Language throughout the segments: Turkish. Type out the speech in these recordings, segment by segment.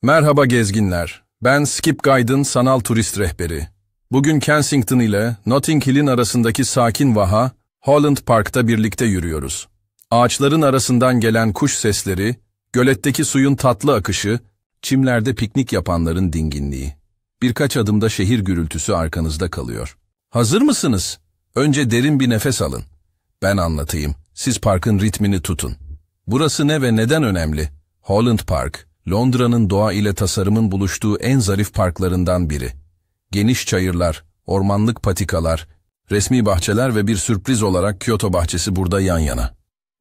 Merhaba gezginler, ben Skip Guide'ın sanal turist rehberi. Bugün Kensington ile Notting Hill'in arasındaki sakin vaha, Holland Park'ta birlikte yürüyoruz. Ağaçların arasından gelen kuş sesleri, göletteki suyun tatlı akışı, çimlerde piknik yapanların dinginliği. Birkaç adımda şehir gürültüsü arkanızda kalıyor. Hazır mısınız? Önce derin bir nefes alın. Ben anlatayım, siz parkın ritmini tutun. Burası ne ve neden önemli? Holland Park, Londra'nın doğa ile tasarımın buluştuğu en zarif parklarından biri. Geniş çayırlar, ormanlık patikalar, resmi bahçeler ve bir sürpriz olarak Kyoto bahçesi burada yan yana.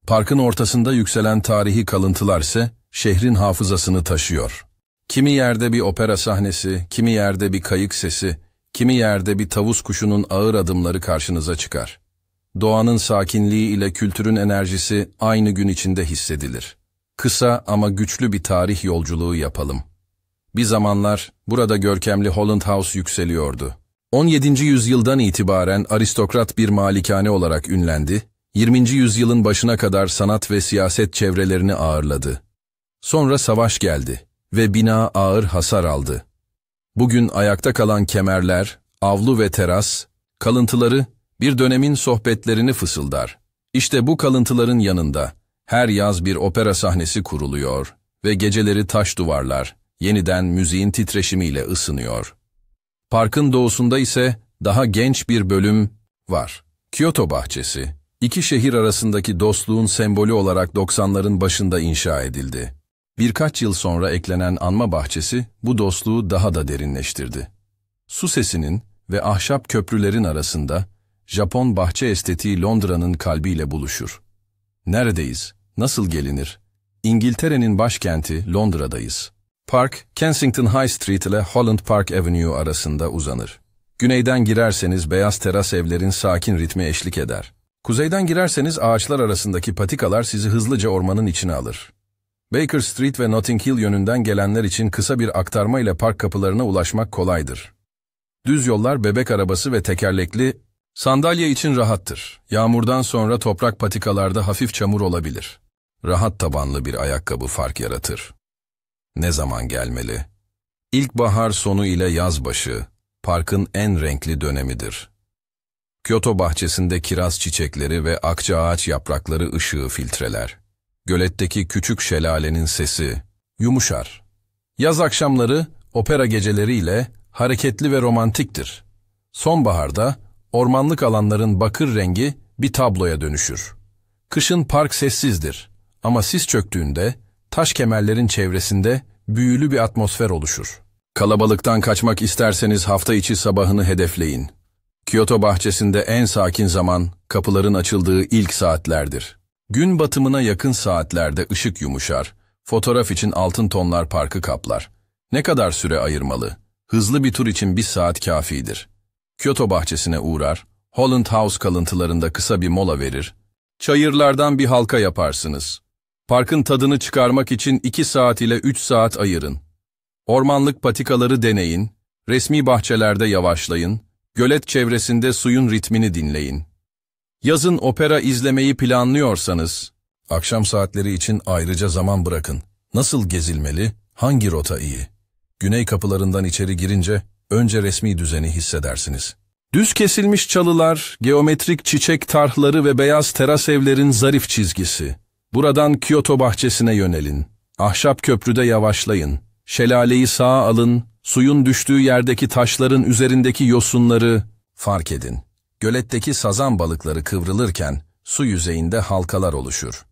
Parkın ortasında yükselen tarihi kalıntılar ise şehrin hafızasını taşıyor. Kimi yerde bir opera sahnesi, kimi yerde bir kayık sesi, kimi yerde bir tavus kuşunun ağır adımları karşınıza çıkar. Doğanın sakinliği ile kültürün enerjisi aynı gün içinde hissedilir. Kısa ama güçlü bir tarih yolculuğu yapalım. Bir zamanlar burada görkemli Holland House yükseliyordu. 17. yüzyıldan itibaren aristokrat bir malikane olarak ünlendi, 20. yüzyılın başına kadar sanat ve siyaset çevrelerini ağırladı. Sonra savaş geldi ve bina ağır hasar aldı. Bugün ayakta kalan kemerler, avlu ve teras, kalıntıları bir dönemin sohbetlerini fısıldar. İşte bu kalıntıların yanında her yaz bir opera sahnesi kuruluyor ve geceleri taş duvarlar yeniden müziğin titreşimiyle ısınıyor. Parkın doğusunda ise daha genç bir bölüm var. Kyoto bahçesi, iki şehir arasındaki dostluğun sembolü olarak 90'ların başında inşa edildi. Birkaç yıl sonra eklenen anma bahçesi bu dostluğu daha da derinleştirdi. Su sesinin ve ahşap köprülerin arasında Japon bahçe estetiği Londra'nın kalbiyle buluşur. Neredeyiz? Nasıl gelinir? İngiltere'nin başkenti Londra'dayız. Park, Kensington High Street ile Holland Park Avenue arasında uzanır. Güneyden girerseniz beyaz teras evlerin sakin ritmi eşlik eder. Kuzeyden girerseniz ağaçlar arasındaki patikalar sizi hızlıca ormanın içine alır. Baker Street ve Notting Hill yönünden gelenler için kısa bir aktarma ile park kapılarına ulaşmak kolaydır. Düz yollar bebek arabası ve tekerlekli sandalye için rahattır. Yağmurdan sonra toprak patikalarda hafif çamur olabilir. Rahat tabanlı bir ayakkabı fark yaratır. Ne zaman gelmeli? İlkbahar sonu ile yaz başı, parkın en renkli dönemidir. Kyoto bahçesinde kiraz çiçekleri ve akçaağaç yaprakları ışığı filtreler. Göletteki küçük şelalenin sesi yumuşar. Yaz akşamları opera geceleriyle hareketli ve romantiktir. Sonbaharda ormanlık alanların bakır rengi bir tabloya dönüşür. Kışın park sessizdir ama sis çöktüğünde taş kemerlerin çevresinde büyülü bir atmosfer oluşur. Kalabalıktan kaçmak isterseniz hafta içi sabahını hedefleyin. Kyoto bahçesinde en sakin zaman kapıların açıldığı ilk saatlerdir. Gün batımına yakın saatlerde ışık yumuşar, fotoğraf için altın tonlar parkı kaplar. Ne kadar süre ayırmalı? Hızlı bir tur için 1 saat kafidir. Kyoto bahçesine uğrar, Holland House kalıntılarında kısa bir mola verir, çayırlardan bir halka yaparsınız. Parkın tadını çıkarmak için 2 saat ile 3 saat ayırın. Ormanlık patikaları deneyin, resmi bahçelerde yavaşlayın, gölet çevresinde suyun ritmini dinleyin. Yazın opera izlemeyi planlıyorsanız, akşam saatleri için ayrıca zaman bırakın. Nasıl gezilmeli, hangi rota iyi? Güney kapılarından içeri girince önce resmi düzeni hissedersiniz. Düz kesilmiş çalılar, geometrik çiçek tarhları ve beyaz teras evlerin zarif çizgisi. Buradan Kyoto bahçesine yönelin. Ahşap köprüde yavaşlayın. Şelaleyi sağa alın, suyun düştüğü yerdeki taşların üzerindeki yosunları fark edin. Göletteki sazan balıkları kıvrılırken su yüzeyinde halkalar oluşur.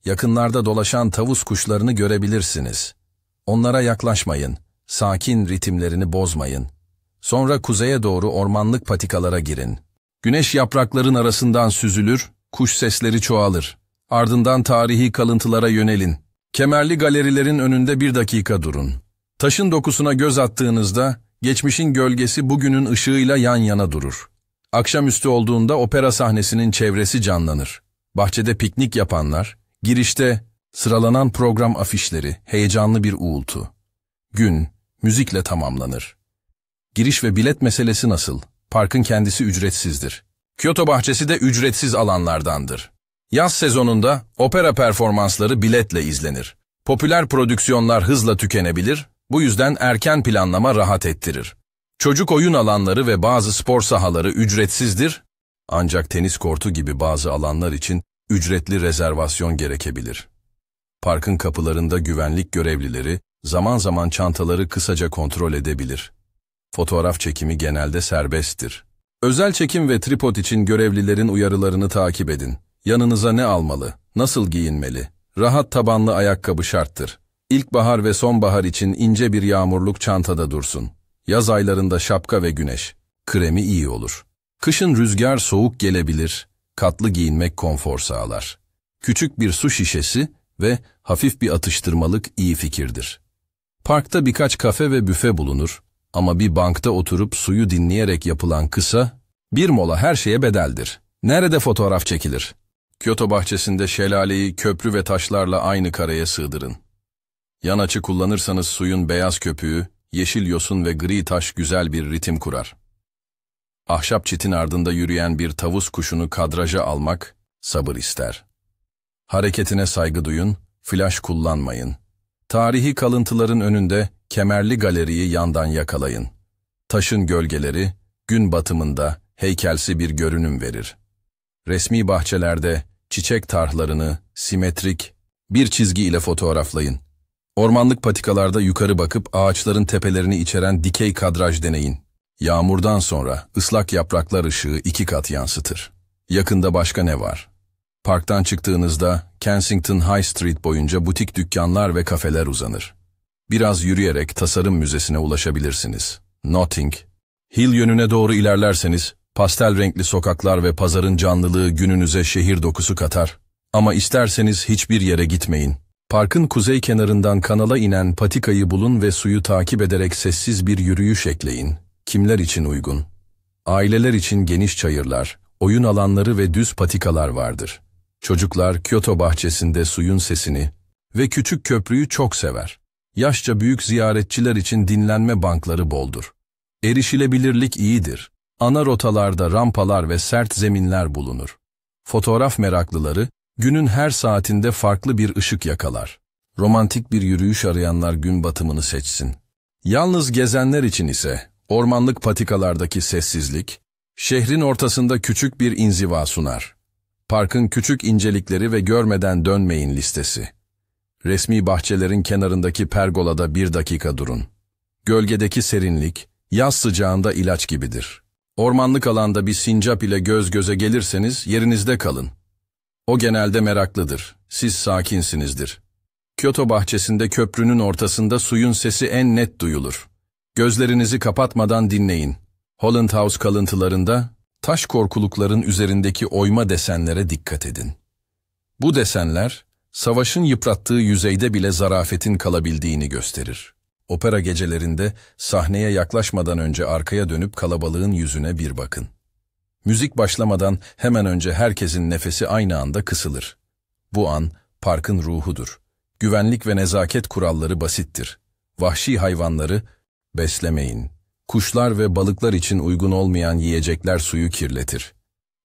Yakınlarda dolaşan tavus kuşlarını görebilirsiniz. Onlara yaklaşmayın, sakin ritimlerini bozmayın. Sonra kuzeye doğru ormanlık patikalara girin. Güneş yaprakların arasından süzülür, kuş sesleri çoğalır. Ardından tarihi kalıntılara yönelin. Kemerli galerilerin önünde 1 dakika durun. Taşın dokusuna göz attığınızda, geçmişin gölgesi bugünün ışığıyla yan yana durur. Akşamüstü olduğunda opera sahnesinin çevresi canlanır. Bahçede piknik yapanlar, girişte sıralanan program afişleri, heyecanlı bir uğultu. Gün, müzikle tamamlanır. Giriş ve bilet meselesi nasıl? Parkın kendisi ücretsizdir. Kyoto bahçesi de ücretsiz alanlardandır. Yaz sezonunda opera performansları biletle izlenir. Popüler prodüksiyonlar hızla tükenebilir, Bu yüzden erken planlama rahat ettirir. Çocuk oyun alanları ve bazı spor sahaları ücretsizdir, ancak tenis kortu gibi bazı alanlar için ücretli rezervasyon gerekebilir. Parkın kapılarında güvenlik görevlileri zaman zaman çantaları kısaca kontrol edebilir. Fotoğraf çekimi genelde serbesttir. Özel çekim ve tripod için görevlilerin uyarılarını takip edin. Yanınıza ne almalı, nasıl giyinmeli? Rahat tabanlı ayakkabı şarttır. İlkbahar ve sonbahar için ince bir yağmurluk çantada dursun. Yaz aylarında şapka ve güneş kremi iyi olur. Kışın rüzgar soğuk gelebilir, katlı giyinmek konfor sağlar. Küçük bir su şişesi ve hafif bir atıştırmalık iyi fikirdir. Parkta birkaç kafe ve büfe bulunur ama bir bankta oturup suyu dinleyerek yapılan kısa bir mola her şeye bedeldir. Nerede fotoğraf çekilir? Kyoto bahçesinde şelaleyi köprü ve taşlarla aynı kareye sığdırın. Yan açı kullanırsanız suyun beyaz köpüğü, yeşil yosun ve gri taş güzel bir ritim kurar. Ahşap çitin ardında yürüyen bir tavus kuşunu kadraja almak sabır ister. Hareketine saygı duyun, flash kullanmayın. Tarihi kalıntıların önünde kemerli galeriyi yandan yakalayın. Taşın gölgeleri gün batımında heykelsi bir görünüm verir. Resmi bahçelerde çiçek tarhlarını simetrik bir çizgi ile fotoğraflayın. Ormanlık patikalarda yukarı bakıp ağaçların tepelerini içeren dikey kadraj deneyin. Yağmurdan sonra ıslak yapraklar ışığı 2 kat yansıtır. Yakında başka ne var? Parktan çıktığınızda Kensington High Street boyunca butik dükkanlar ve kafeler uzanır. Biraz yürüyerek tasarım müzesine ulaşabilirsiniz. Notting Hill yönüne doğru ilerlerseniz pastel renkli sokaklar ve pazarın canlılığı gününüze şehir dokusu katar. Ama isterseniz hiçbir yere gitmeyin. Parkın kuzey kenarından kanala inen patikayı bulun ve suyu takip ederek sessiz bir yürüyüş ekleyin. Kimler için uygun? Aileler için geniş çayırlar, oyun alanları ve düz patikalar vardır. Çocuklar Kyoto bahçesinde suyun sesini ve küçük köprüyü çok sever. Yaşça büyük ziyaretçiler için dinlenme bankları boldur. Erişilebilirlik iyidir. Ana rotalarda rampalar ve sert zeminler bulunur. Fotoğraf meraklıları günün her saatinde farklı bir ışık yakalar. Romantik bir yürüyüş arayanlar gün batımını seçsin. Yalnız gezenler için ise ormanlık patikalardaki sessizlik, şehrin ortasında küçük bir inziva sunar. Parkın küçük incelikleri ve görmeden dönmeyin listesi. Resmi bahçelerin kenarındaki pergolada 1 dakika durun. Gölgedeki serinlik, yaz sıcağında ilaç gibidir. Ormanlık alanda bir sincap ile göz göze gelirseniz yerinizde kalın. O genelde meraklıdır, siz sakinsinizdir. Kyoto bahçesinde köprünün ortasında suyun sesi en net duyulur. Gözlerinizi kapatmadan dinleyin. Holland House kalıntılarında taş korkulukların üzerindeki oyma desenlere dikkat edin. Bu desenler, savaşın yıprattığı yüzeyde bile zarafetin kalabildiğini gösterir. Opera gecelerinde sahneye yaklaşmadan önce arkaya dönüp kalabalığın yüzüne bir bakın. Müzik başlamadan hemen önce herkesin nefesi aynı anda kısılır. Bu an parkın ruhudur. Güvenlik ve nezaket kuralları basittir. Vahşi hayvanları beslemeyin. Kuşlar ve balıklar için uygun olmayan yiyecekler suyu kirletir.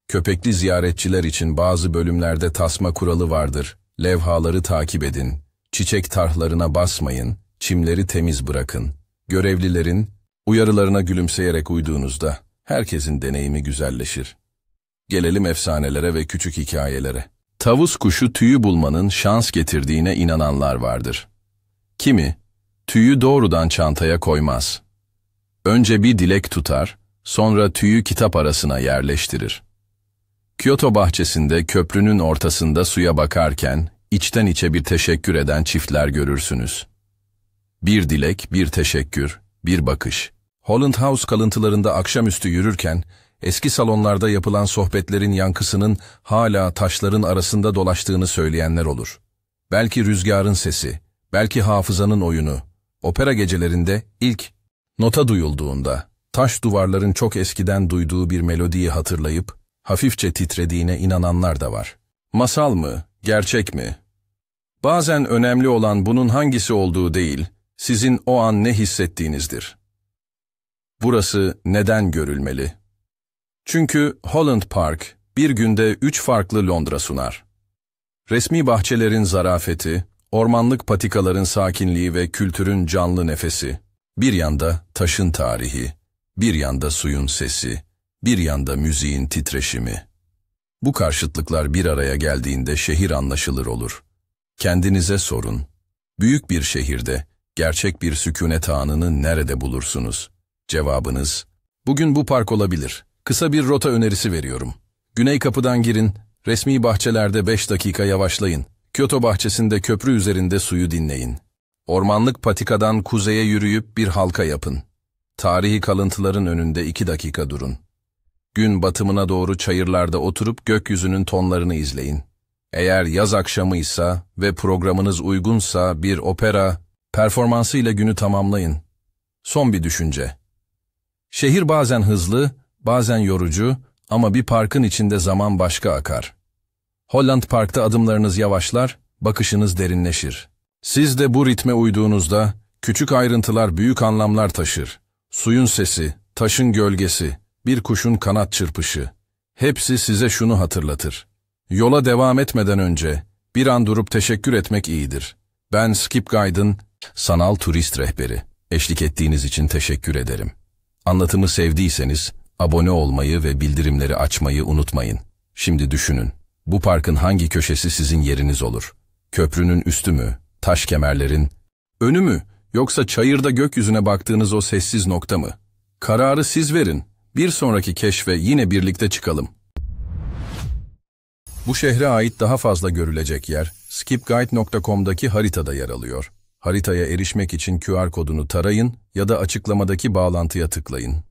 Köpekli ziyaretçiler için bazı bölümlerde tasma kuralı vardır. Levhaları takip edin. Çiçek tarhlarına basmayın. Çimleri temiz bırakın. Görevlilerin uyarılarına gülümseyerek uyduğunuzda herkesin deneyimi güzelleşir. Gelelim efsanelere ve küçük hikayelere. Tavus kuşu tüyü bulmanın şans getirdiğine inananlar vardır. Kimi, tüyü doğrudan çantaya koymaz. Önce bir dilek tutar, sonra tüyü kitap arasına yerleştirir. Kyoto bahçesinde köprünün ortasında suya bakarken, içten içe bir teşekkür eden çiftler görürsünüz. Bir dilek, bir teşekkür, bir bakış. Holland House kalıntılarında akşamüstü yürürken, eski salonlarda yapılan sohbetlerin yankısının hala taşların arasında dolaştığını söyleyenler olur. Belki rüzgarın sesi, belki hafızanın oyunu. Opera gecelerinde ilk nota duyulduğunda, taş duvarların çok eskiden duyduğu bir melodiyi hatırlayıp, hafifçe titrediğine inananlar da var. Masal mı, gerçek mi? Bazen önemli olan bunun hangisi olduğu değil, sizin o an ne hissettiğinizdir. Burası neden görülmeli? Çünkü Holland Park bir günde 3 farklı Londra sunar. Resmi bahçelerin zarafeti, Ormanlık patikaların sakinliği ve kültürün canlı nefesi. Bir yanda taşın tarihi, bir yanda suyun sesi, bir yanda müziğin titreşimi. Bu karşıtlıklar bir araya geldiğinde şehir anlaşılır olur. Kendinize sorun. Büyük bir şehirde gerçek bir sükunet anını nerede bulursunuz? Cevabınız, bugün bu park olabilir. Kısa bir rota önerisi veriyorum. Güney kapıdan girin, resmi bahçelerde 5 dakika yavaşlayın. Kyoto bahçesinde köprü üzerinde suyu dinleyin. Ormanlık patikadan kuzeye yürüyüp bir halka yapın. Tarihi kalıntıların önünde 2 dakika durun. Gün batımına doğru çayırlarda oturup gökyüzünün tonlarını izleyin. Eğer yaz akşamıysa ve programınız uygunsa bir opera performansıyla günü tamamlayın. Son bir düşünce. Şehir bazen hızlı, bazen yorucu ama bir parkın içinde zaman başka akar. Holland Park'ta adımlarınız yavaşlar, bakışınız derinleşir. Siz de bu ritme uyduğunuzda küçük ayrıntılar büyük anlamlar taşır. Suyun sesi, taşın gölgesi, bir kuşun kanat çırpışı. Hepsi size şunu hatırlatır. Yola devam etmeden önce bir an durup teşekkür etmek iyidir. Ben Skip Guide'ın sanal turist rehberi. Eşlik ettiğiniz için teşekkür ederim. Anlatımı sevdiyseniz abone olmayı ve bildirimleri açmayı unutmayın. Şimdi düşünün. Bu parkın hangi köşesi sizin yeriniz olur? Köprünün üstü mü? Taş kemerlerin önü mü? Yoksa çayırda gökyüzüne baktığınız o sessiz nokta mı? Kararı siz verin. Bir sonraki keşfe yine birlikte çıkalım. Bu şehre ait daha fazla görülecek yer, skipguide.com'daki haritada yer alıyor. Haritaya erişmek için QR kodunu tarayın ya da açıklamadaki bağlantıya tıklayın.